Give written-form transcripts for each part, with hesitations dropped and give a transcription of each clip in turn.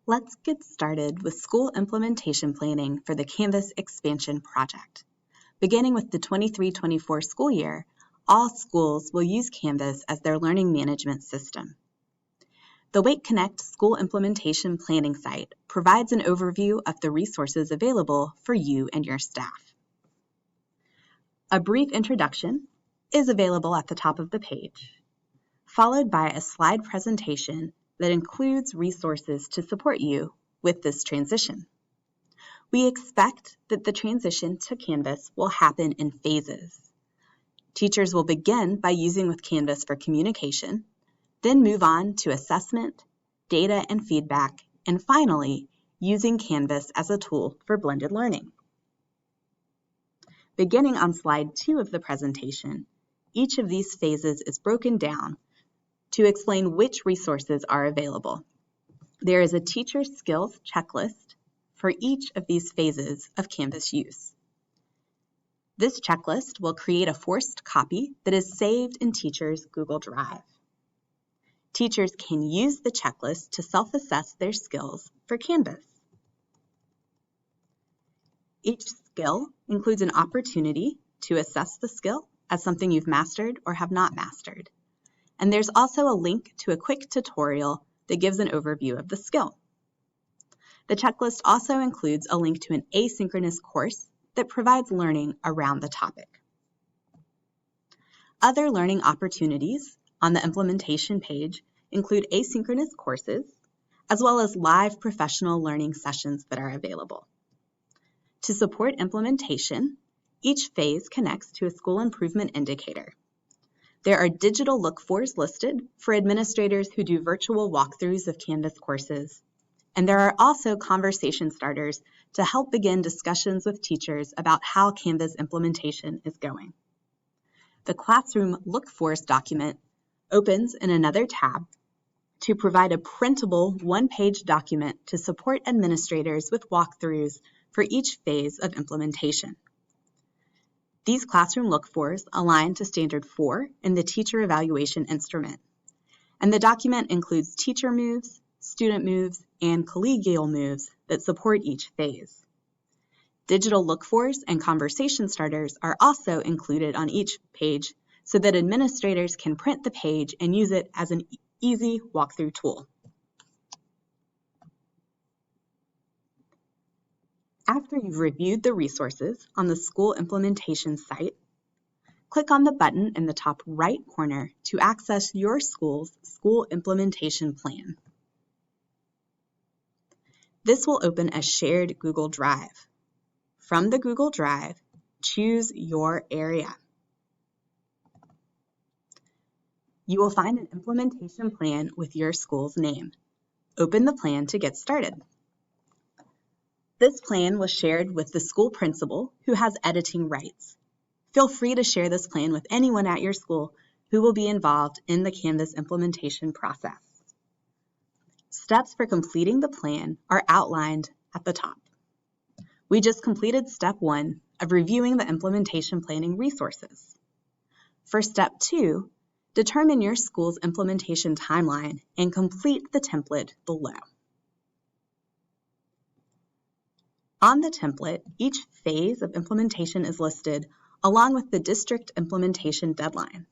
Let's get started with school implementation planning for the Canvas expansion project. Beginning with the 23-24 school year, all schools will use Canvas as their learning management system. The Wake Connect School Implementation Planning site provides an overview of the resources available for you and your staff. A brief introduction is available at the top of the page, followed by a slide presentation that includes resources to support you with this transition. We expect that the transition to Canvas will happen in phases. Teachers will begin by using with Canvas for communication, then move on to assessment, data and feedback, and finally, using Canvas as a tool for blended learning. Beginning on slide 2 of the presentation, each of these phases is broken down to explain which resources are available. There is a teacher skills checklist for each of these phases of Canvas use. This checklist will create a forced copy that is saved in Teachers' Google Drive. Teachers can use the checklist to self-assess their skills for Canvas. Each skill includes an opportunity to assess the skill as something you've mastered or have not mastered. And there's also a link to a quick tutorial that gives an overview of the skill. The checklist also includes a link to an asynchronous course that provides learning around the topic. Other learning opportunities on the implementation page include asynchronous courses, as well as live professional learning sessions that are available. To support implementation, each phase connects to a school improvement indicator. There are digital look-fors listed for administrators who do virtual walkthroughs of Canvas courses. And there are also conversation starters to help begin discussions with teachers about how Canvas implementation is going. The Classroom Look-Fors document opens in another tab to provide a printable one-page document to support administrators with walkthroughs for each phase of implementation. These classroom look-fors align to Standard 4 in the Teacher Evaluation Instrument, and the document includes teacher moves, student moves, and collegial moves that support each phase. Digital look-fors and conversation starters are also included on each page so that administrators can print the page and use it as an easy walkthrough tool. After you've reviewed the resources on the school implementation site, click on the button in the top right corner to access your school's school implementation plan. This will open a shared Google Drive. From the Google Drive, choose your area. You will find an implementation plan with your school's name. Open the plan to get started. This plan was shared with the school principal who has editing rights. Feel free to share this plan with anyone at your school who will be involved in the Canvas implementation process. Steps for completing the plan are outlined at the top. We just completed step 1 of reviewing the implementation planning resources. For step 2, determine your school's implementation timeline and complete the template below. On the template, each phase of implementation is listed along with the district implementation deadline.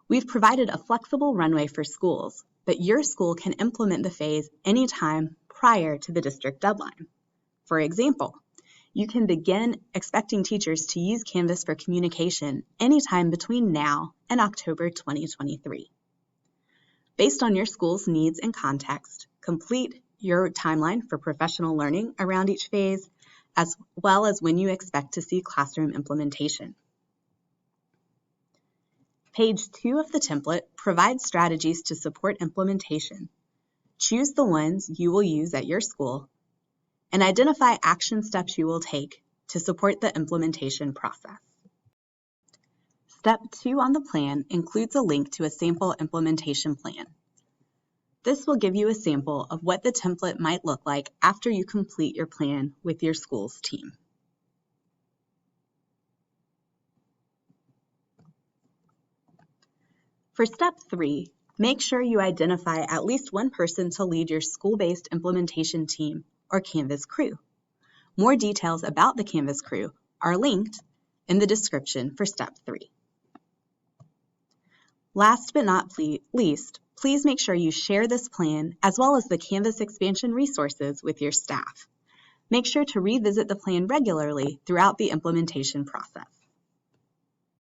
We've provided a flexible runway for schools, but your school can implement the phase anytime prior to the district deadline. For example, you can begin expecting teachers to use Canvas for communication anytime between now and October 2023. Based on your school's needs and context, complete your timeline for professional learning around each phase, as well as when you expect to see classroom implementation. Page 2 of the template provides strategies to support implementation. Choose the ones you will use at your school and identify action steps you will take to support the implementation process. Step 2 on the plan includes a link to a sample implementation plan. This will give you a sample of what the template might look like after you complete your plan with your school's team. For step 3, Make sure you identify at least one person to lead your school-based implementation team or Canvas crew. More details about the Canvas crew are linked in the description for Step 3. Last but not least, please make sure you share this plan as well as the Canvas expansion resources with your staff. Make sure to revisit the plan regularly throughout the implementation process.